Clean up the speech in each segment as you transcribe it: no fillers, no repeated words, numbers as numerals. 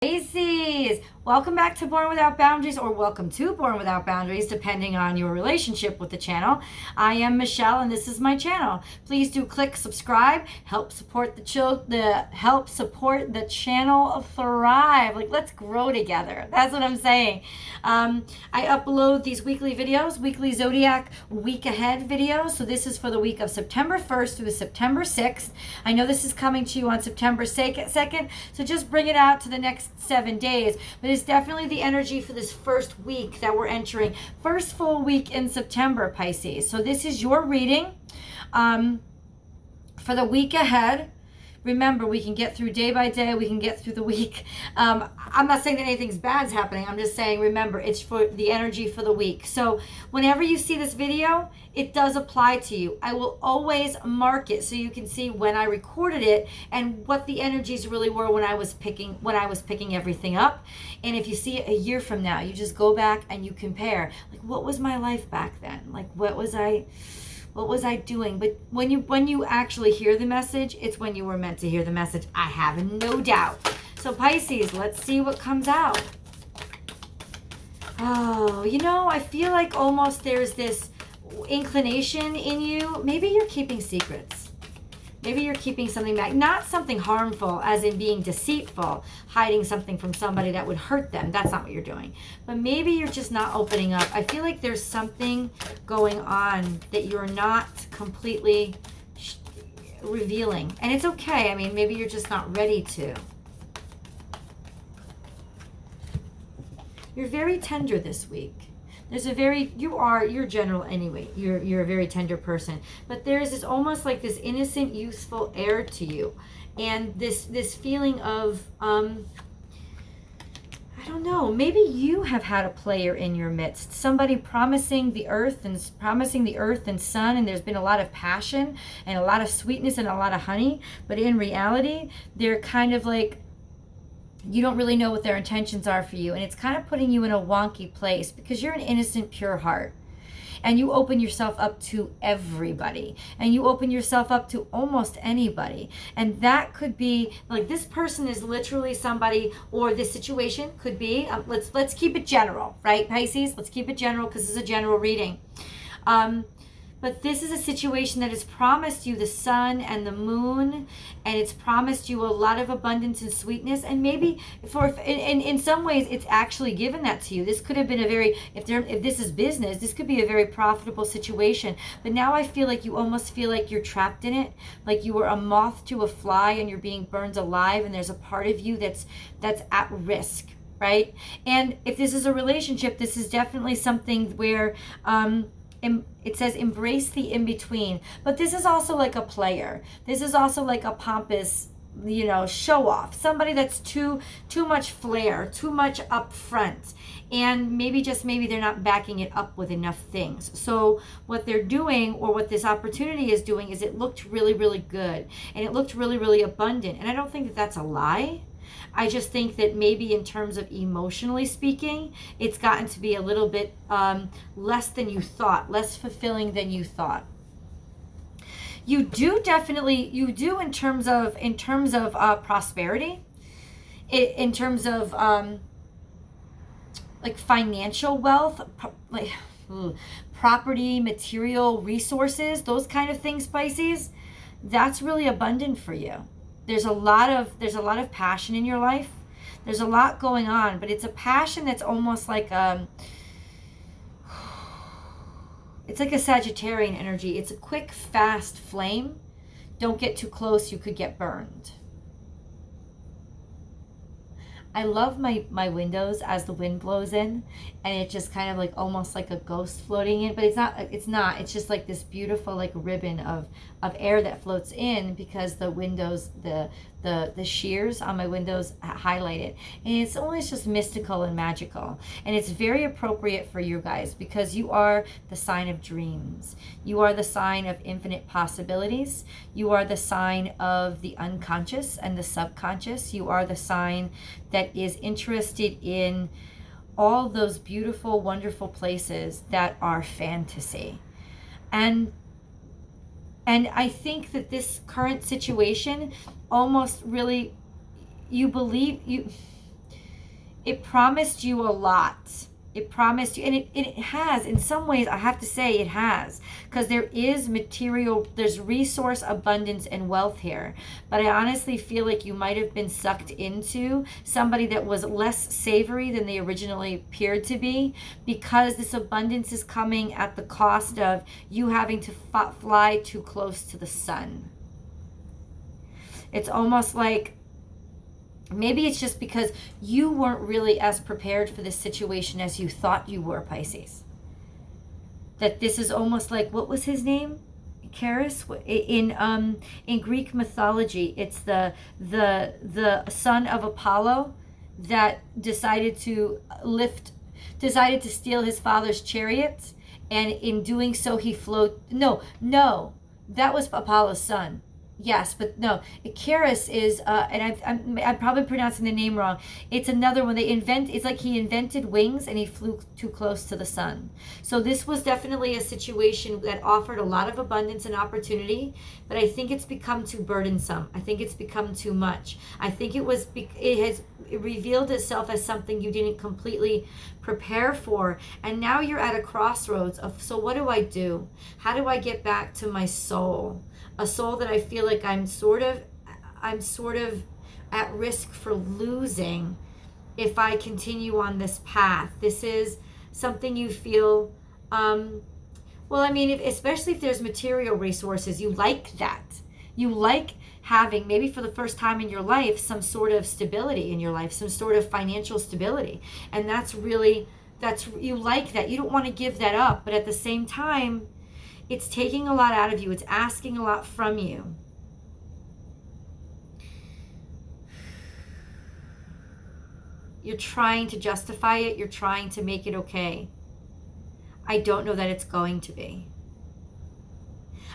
Pisces, welcome back to Born Without Boundaries, or welcome to Born Without Boundaries, depending on your relationship with the channel. I am Michelle, and this is my channel. Please do click subscribe, help support the channel thrive. Like, let's grow together. That's what I'm saying. I upload these weekly videos, weekly zodiac week ahead videos. So this is for the week of September 1st through September 6th. I know this is coming to you on September 2nd, so just bring it out to the next 7 days, but it's definitely the energy for this first week that we're entering, first full week in September, Pisces. So this is your reading for the week ahead. Remember, we can get through day by day. We can get through the week. I'm not saying that anything's bad's happening. I'm just saying, remember, it's for the energy for the week. So whenever you see this video, it does apply to you. I will always mark it so you can see when I recorded it and what the energies really were when I was picking everything up. And if you see it a year from now, you just go back and you compare. Like, what was my life back then? Like, what was I doing? But when you actually hear the message, it's when you were meant to hear the message. I have no doubt. So Pisces, let's see what comes out. Oh, I feel like almost there's this inclination in you. Maybe you're keeping secrets. Maybe you're keeping something back. Not something harmful, as in being deceitful, hiding something from somebody that would hurt them. That's not what you're doing. But maybe you're just not opening up. I feel like there's something going on that you're not completely revealing. And it's okay. I mean, maybe you're just not ready to. You're very tender this week. You're general anyway. You're a very tender person, but there's this almost like this innocent, youthful air to you, and this feeling of I don't know. Maybe you have had a player in your midst, somebody promising the earth and sun, and there's been a lot of passion and a lot of sweetness and a lot of honey, but in reality, they're kind of like, you don't really know what their intentions are for you, and it's kind of putting you in a wonky place because you're an innocent, pure heart, and you open yourself up to everybody, and you open yourself up to almost anybody. And that could be like, this person is literally somebody, or this situation could be, let's keep it general, right, Pisces? Let's keep it general because this is a general reading. But this is a situation that has promised you the sun and the moon, and it's promised you a lot of abundance and sweetness. And maybe in some ways, it's actually given that to you. This could have been if this is business, this could be a very profitable situation. But now I feel like you almost feel like you're trapped in it, like you were a moth to a fly and you're being burned alive, and there's a part of you that's at risk, right? And if this is a relationship, this is definitely something where it says embrace the in-between, but this is also like a player. This is also like a pompous, show off, somebody that's too much flair, too much up front, and maybe they're not backing it up with enough things. So what they're doing, or what this opportunity is doing, is it looked really, really good, and it looked really, really abundant. And I don't think that that's a lie. I just think that maybe in terms of emotionally speaking, it's gotten to be a little bit less than you thought, less fulfilling than you thought. You do in terms of prosperity, in terms of like financial wealth, like property, material resources, those kind of things, Pisces. That's really abundant for you. There's a lot of passion in your life. There's a lot going on, but it's a passion that's almost like it's like a Sagittarian energy. It's a quick, fast flame. Don't get too close, you could get burned. I love my windows as the wind blows in, and it just kind of like almost like a ghost floating in, but it's not. It's just like this beautiful like ribbon of air that floats in, because the windows, the shears on my windows highlight it. And it's always just mystical and magical. And it's very appropriate for you guys, because you are the sign of dreams. You are the sign of infinite possibilities. You are the sign of the unconscious and the subconscious. You are the sign that is interested in all those beautiful, wonderful places that are fantasy. And I think that this current situation almost really, you believe, It promised you a lot. It promised you, and it has, in some ways, I have to say it has, because there is material, there's resource abundance and wealth here. But I honestly feel like you might have been sucked into somebody that was less savory than they originally appeared to be, because this abundance is coming at the cost of you having to fly too close to the sun. It's almost like, maybe it's just because you weren't really as prepared for this situation as you thought you were, Pisces. That this is almost like, what was his name? Charis? In Greek mythology, it's the son of Apollo that decided to steal his father's chariot, and in doing so he no, that was Apollo's son. Yes, but no, Icarus is, and I'm probably pronouncing the name wrong. It's another one. It's like he invented wings and he flew too close to the sun. So this was definitely a situation that offered a lot of abundance and opportunity, but I think it's become too burdensome. I think it's become too much. I think it revealed itself as something you didn't completely prepare for, and now you're at a crossroads of, so what do I do? How do I get back to my soul? A soul that I feel like I'm sort of at risk for losing if I continue on this path. This is something you feel, well, I mean, especially if there's material resources, you like that. You like having, maybe for the first time in your life, some sort of stability in your life, some sort of financial stability. And you like that. You don't want to give that up, but at the same time, it's taking a lot out of you. It's asking a lot from you. You're trying to justify it. You're trying to make it okay. I don't know that it's going to be.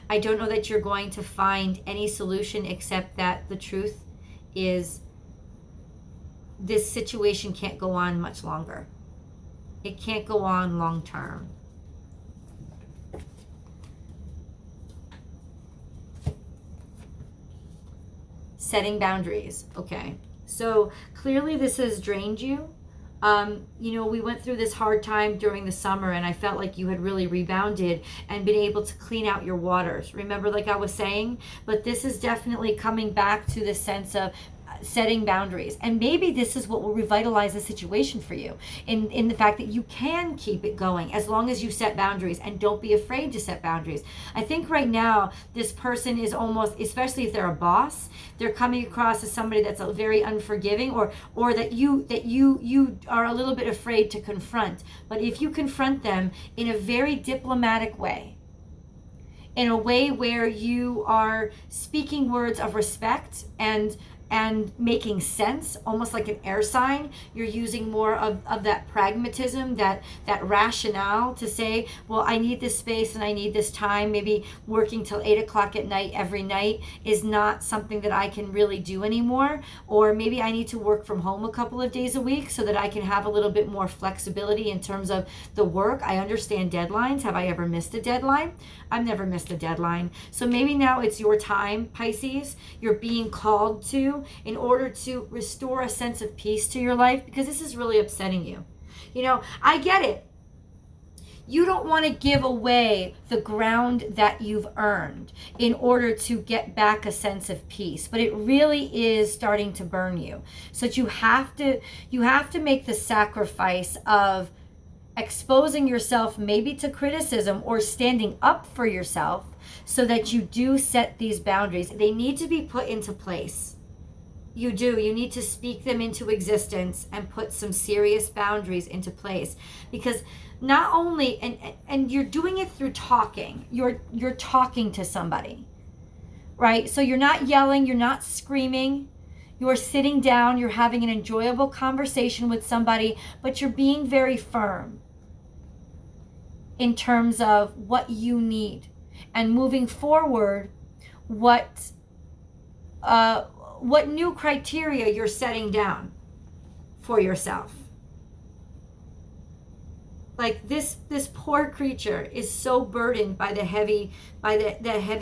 I don't know that you're going to find any solution except that the truth is this situation can't go on much longer. It can't go on long term. Setting boundaries. Okay. So clearly this has drained you. We went through this hard time during the summer, and I felt like you had really rebounded and been able to clean out your waters. Remember, like I was saying, but this is definitely coming back to the sense of setting boundaries, and maybe this is what will revitalize the situation for you in the fact that you can keep it going as long as you set boundaries, and don't be afraid to set boundaries. I think right now this person is almost, especially if they're a boss, they're coming across as somebody that's very unforgiving, or that you are a little bit afraid to confront. But if you confront them in a very diplomatic way, in a way where you are speaking words of respect and making sense, almost like an air sign, you're using more of that pragmatism, that rationale to say, well, I need this space and I need this time. Maybe working till 8 o'clock at night every night is not something that I can really do anymore. Or maybe I need to work from home a couple of days a week so that I can have a little bit more flexibility in terms of the work. I understand deadlines. Have I ever missed a deadline? I've never missed a deadline. So maybe now it's your time, Pisces. You're being called to, in order to restore a sense of peace to your life, because this is really upsetting you. I get it. You don't want to give away the ground that you've earned in order to get back a sense of peace, but it really is starting to burn you. So that you have to make the sacrifice of exposing yourself maybe to criticism, or standing up for yourself so that you do set these boundaries. They need to be put into place. You need to speak them into existence and put some serious boundaries into place, because not only, and you're doing it through talking, you're talking to somebody, right? So you're not yelling, you're not screaming, you're sitting down, you're having an enjoyable conversation with somebody, but you're being very firm in terms of what you need, and moving forward, what new criteria you're setting down for yourself. Like this poor creature is so burdened by the heavy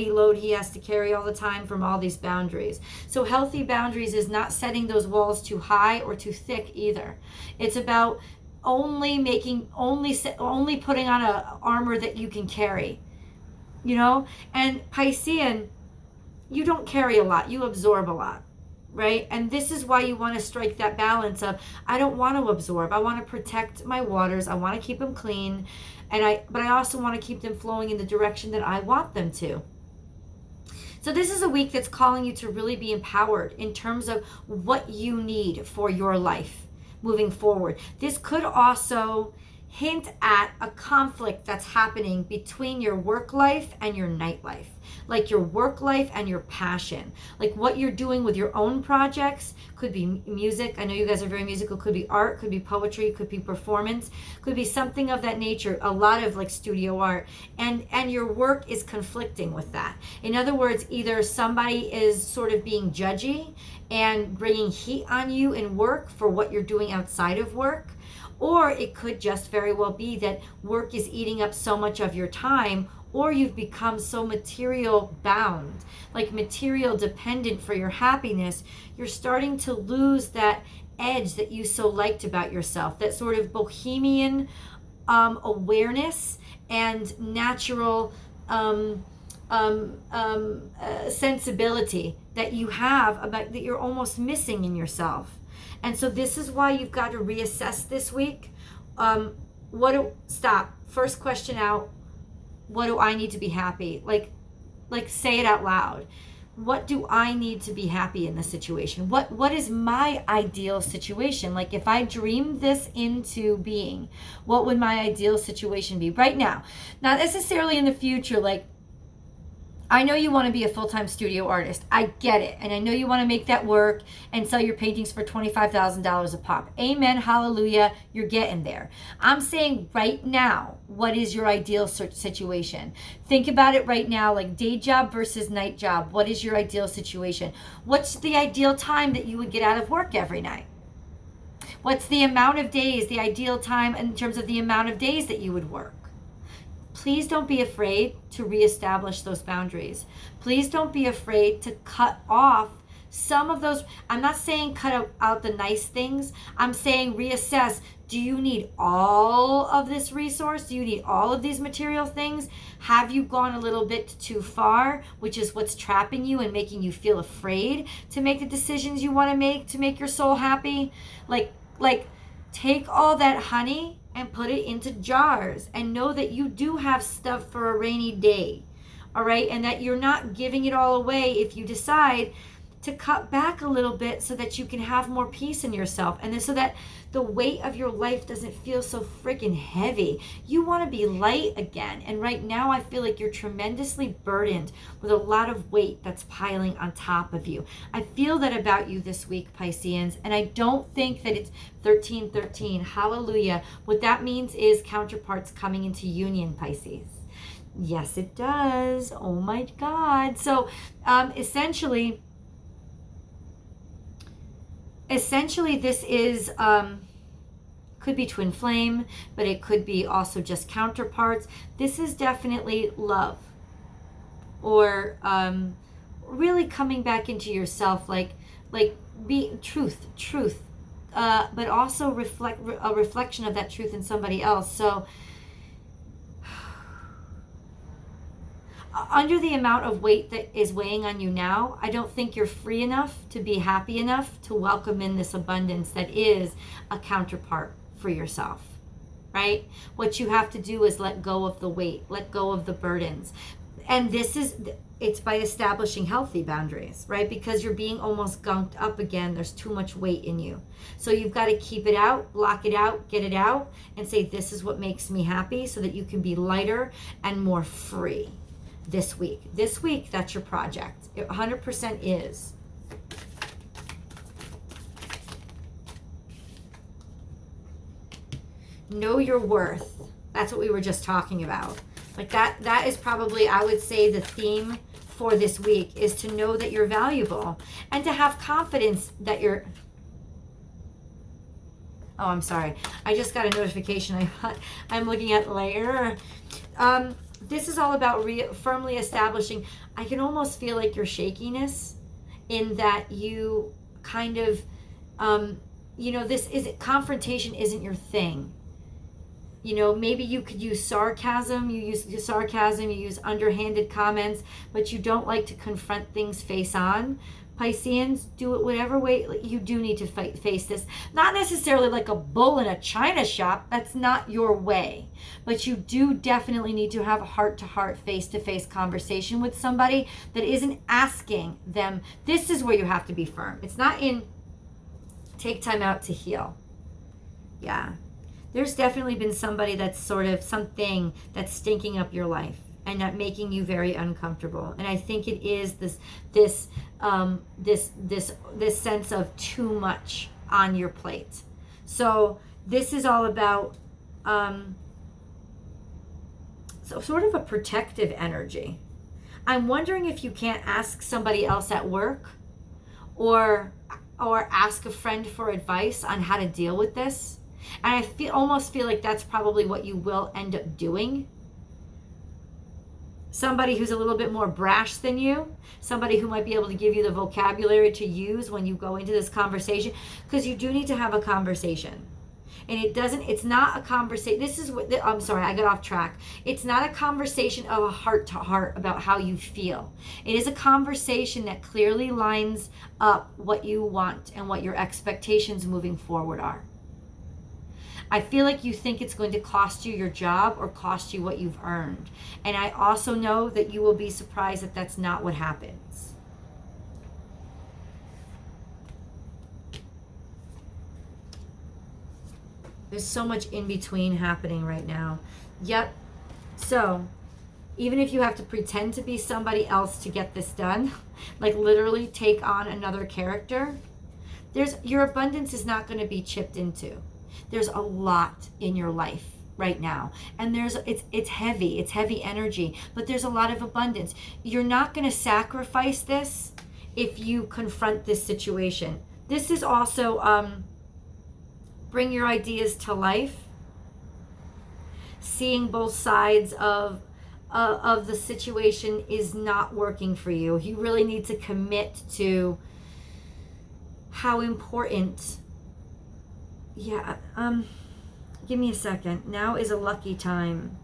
load he has to carry all the time from all these boundaries. So healthy boundaries is not setting those walls too high or too thick either. It's about only putting on a armor that you can carry, you know. And Piscean, you don't carry a lot, you absorb a lot, right? And this is why you want to strike that balance of, I don't want to absorb, I want to protect my waters, I want to keep them clean, but I also want to keep them flowing in the direction that I want them to. So this is a week that's calling you to really be empowered in terms of what you need for your life moving forward. This could also hint at a conflict that's happening between your work life and your night life, like your work life and your passion, like what you're doing with your own projects. Could be music. I know you guys are very musical. Could be art, could be poetry, could be performance, could be something of that nature, a lot of like studio art, and your work is conflicting with that. In other words, either somebody is sort of being judgy and bringing heat on you in work for what you're doing outside of work, or it could just very well be that work is eating up so much of your time, or you've become so material bound, like material dependent for your happiness, you're starting to lose that edge that you so liked about yourself, that sort of bohemian awareness and natural sensibility that you have about that you're almost missing in yourself. And so this is why you've got to reassess this week. First question out, what do I need to be happy? Like say it out loud. What do I need to be happy in this situation? What is my ideal situation? Like if I dreamed this into being, what would my ideal situation be right now? Not necessarily in the future, like I know you want to be a full-time studio artist. I get it. And I know you want to make that work and sell your paintings for $25,000 a pop. Amen. Hallelujah. You're getting there. I'm saying right now, what is your ideal situation? Think about it right now, like day job versus night job. What is your ideal situation? What's the ideal time that you would get out of work every night? What's the amount of days, the ideal time in terms of the amount of days that you would work? Please don't be afraid to reestablish those boundaries. Please don't be afraid to cut off some of those. I'm not saying cut out the nice things. I'm saying reassess. Do you need all of this resource? Do you need all of these material things? Have you gone a little bit too far, which is what's trapping you and making you feel afraid to make the decisions you want to make your soul happy? Like take all that honey and put it into jars and know that you do have stuff for a rainy day, all right? And that you're not giving it all away if you decide to cut back a little bit so that you can have more peace in yourself and so that the weight of your life doesn't feel so freaking heavy. You want to be light again. And right now I feel like you're tremendously burdened with a lot of weight that's piling on top of you. I feel that about you this week, Pisceans, and I don't think that it's 1313. Hallelujah. What that means is counterparts coming into union, Pisces. Yes, it does. Oh my God. So essentially this is could be twin flame, but it could be also just counterparts. This is definitely love, or really coming back into yourself, like be truth, but also a reflection of that truth in somebody else. So under the amount of weight that is weighing on you now, I don't think you're free enough to be happy enough to welcome in this abundance that is a counterpart for yourself, right? What you have to do is let go of the weight, let go of the burdens. And it's by establishing healthy boundaries, right? Because you're being almost gunked up again. There's too much weight in you. So you've got to keep it out, block it out, get it out, and say, this is what makes me happy, so that you can be lighter and more free. This week, that's your project. It 100% is. Know your worth. That's what we were just talking about. Like that is probably, I would say, the theme for this week is to know that you're valuable and to have confidence that you're... Oh, I'm sorry. I just got a notification. I'm looking at layer. This is all about firmly establishing. I can almost feel like your shakiness in that you kind of, confrontation isn't your thing. Maybe you could use sarcasm. You use underhanded comments, but you don't like to confront things face on. Pisceans, do it whatever way. You do need to face this. Not necessarily like a bull in a china shop. That's not your way. But you do definitely need to have a heart-to-heart, face-to-face conversation with somebody that isn't asking them. This is where you have to be firm. It's not in take time out to heal. Yeah. There's definitely been somebody that's sort of something that's stinking up your life and not making you very uncomfortable. And I think it is this sense of too much on your plate. So this is all about so sort of a protective energy. I'm wondering if you can't ask somebody else at work or ask a friend for advice on how to deal with this. And I almost feel like that's probably what you will end up doing. Somebody who's a little bit more brash than you, somebody who might be able to give you the vocabulary to use when you go into this conversation, because you do need to have a conversation. And it's not a conversation. I'm sorry, I got off track. It's not a conversation of a heart to heart about how you feel. It is a conversation that clearly lines up what you want and what your expectations moving forward are. I feel like you think it's going to cost you your job or cost you what you've earned. And I also know that you will be surprised that that's not what happens. There's so much in between happening right now. Yep. So even if you have to pretend to be somebody else to get this done, like literally take on another character, your abundance is not going to be chipped into. There's a lot in your life right now, and it's heavy energy, but there's a lot of abundance. You're not going to sacrifice this if you confront this situation. This is also bring your ideas to life, seeing both sides of the situation is not working for you. You really need to commit to how important. Yeah, give me a second. Now is a lucky time.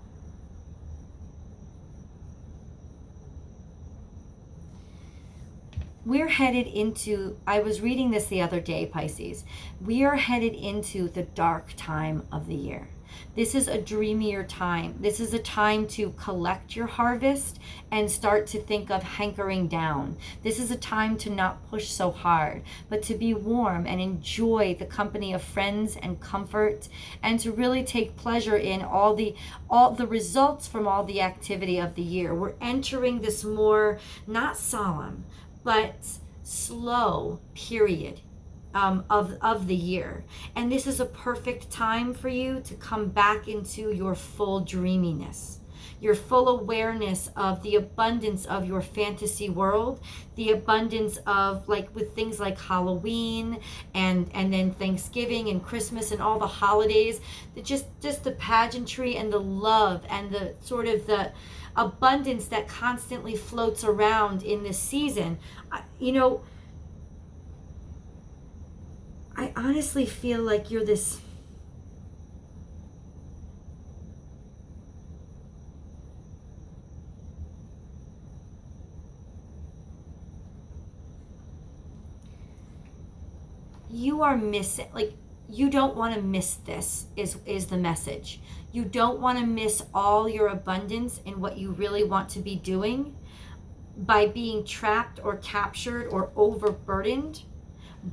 We're headed into, I was reading this the other day, Pisces. We are headed into the dark time of the year. This is a dreamier time. This is a time to collect your harvest and start to think of hankering down. This is a time to not push so hard, but to be warm and enjoy the company of friends and comfort, and to really take pleasure in all the results from all the activity of the year. We're entering this more, not solemn, but slow period of the year. And this is a perfect time for you to come back into your full dreaminess, your full awareness of the abundance of your fantasy world, the abundance of, like, with things like Halloween and then Thanksgiving and Christmas and all the holidays, just the pageantry and the love and the sort of the abundance that constantly floats around in this season. I honestly feel like you're this, you are missing, like, you don't want to miss this is the message. You don't want to miss all your abundance in what you really want to be doing by being trapped or captured or overburdened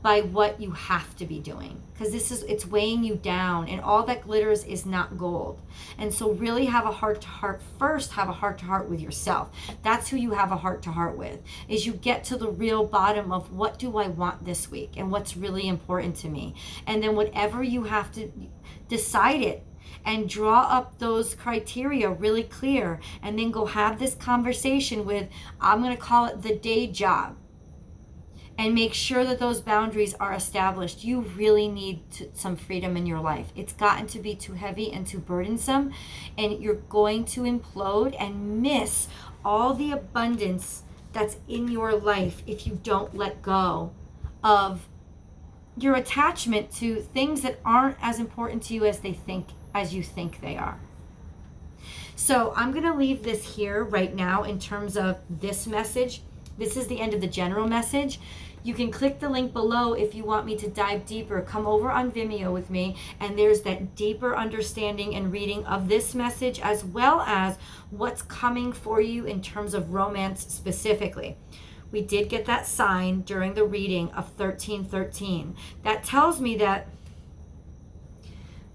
by what you have to be doing, because it's weighing you down, and all that glitters is not gold. And so really have a heart to heart first. Have a heart to heart with yourself. That's who you have a heart to heart with, is you get to the real bottom of what do I want this week and what's really important to me, and then whatever you have to decide it and draw up those criteria really clear, and then go have this conversation with, I'm going to call it the day job. and make sure that those boundaries are established. You really need some freedom in your life. It's gotten to be too heavy and too burdensome, and you're going to implode and miss all the abundance that's in your life if you don't let go of your attachment to things that aren't as important to you as you think they are. So I'm going to leave this here right now in terms of this message. This is the end of the general message. You can click the link below if you want me to dive deeper. Come over on Vimeo with me, and there's that deeper understanding and reading of this message, as well as what's coming for you in terms of romance specifically. We did get that sign during the reading of 1313. That tells me that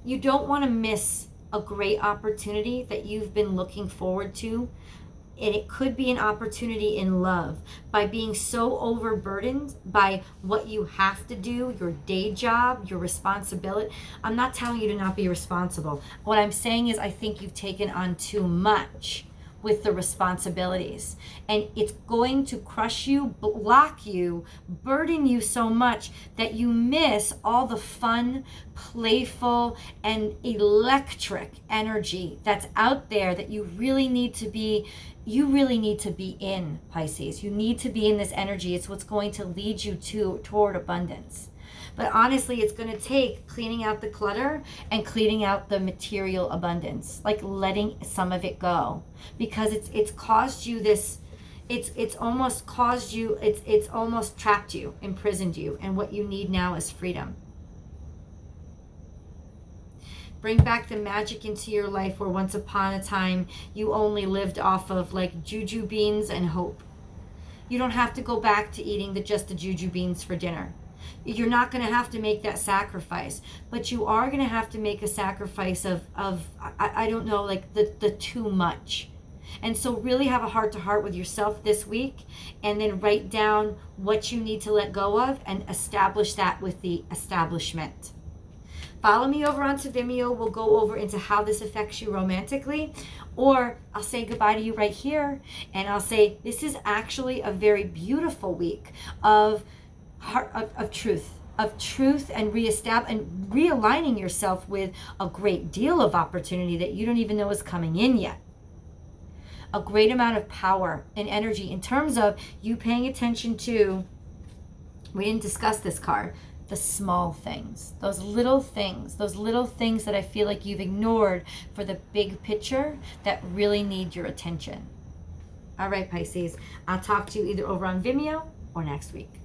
you don't want to miss a great opportunity that you've been looking forward to. And it could be an opportunity in love. By being so overburdened by what you have to do, your day job, your responsibility. I'm not telling you to not be responsible. What I'm saying is I think you've taken on too much with the responsibilities, and it's going to crush you, block you, burden you so much that you miss all the fun, playful, and electric energy that's out there that you really need to be in, Pisces. You need to be in this energy. It's what's going to lead you toward abundance. But honestly, it's going to take cleaning out the clutter and cleaning out the material abundance, like letting some of it go, because it's caused you this, it's almost caused you, it's almost trapped you, imprisoned you, and what you need now is freedom. Bring back the magic into your life where once upon a time you only lived off of like juju beans and hope. You don't have to go back to eating just the juju beans for dinner. You're not going to have to make that sacrifice, but you are going to have to make a sacrifice of I don't know, like the too much. And so really have a heart-to-heart with yourself this week, and then write down what you need to let go of and establish that with the establishment. Follow me over onto Vimeo. We'll go over into how this affects you romantically, or I'll say goodbye to you right here, and I'll say this is actually a very beautiful week of truth and realigning yourself with a great deal of opportunity that you don't even know is coming in yet. A great amount of power and energy in terms of you paying attention to, we didn't discuss this card, the small things, those little things that I feel like you've ignored for the big picture that really need your attention. All right, Pisces, I'll talk to you either over on Vimeo or next week.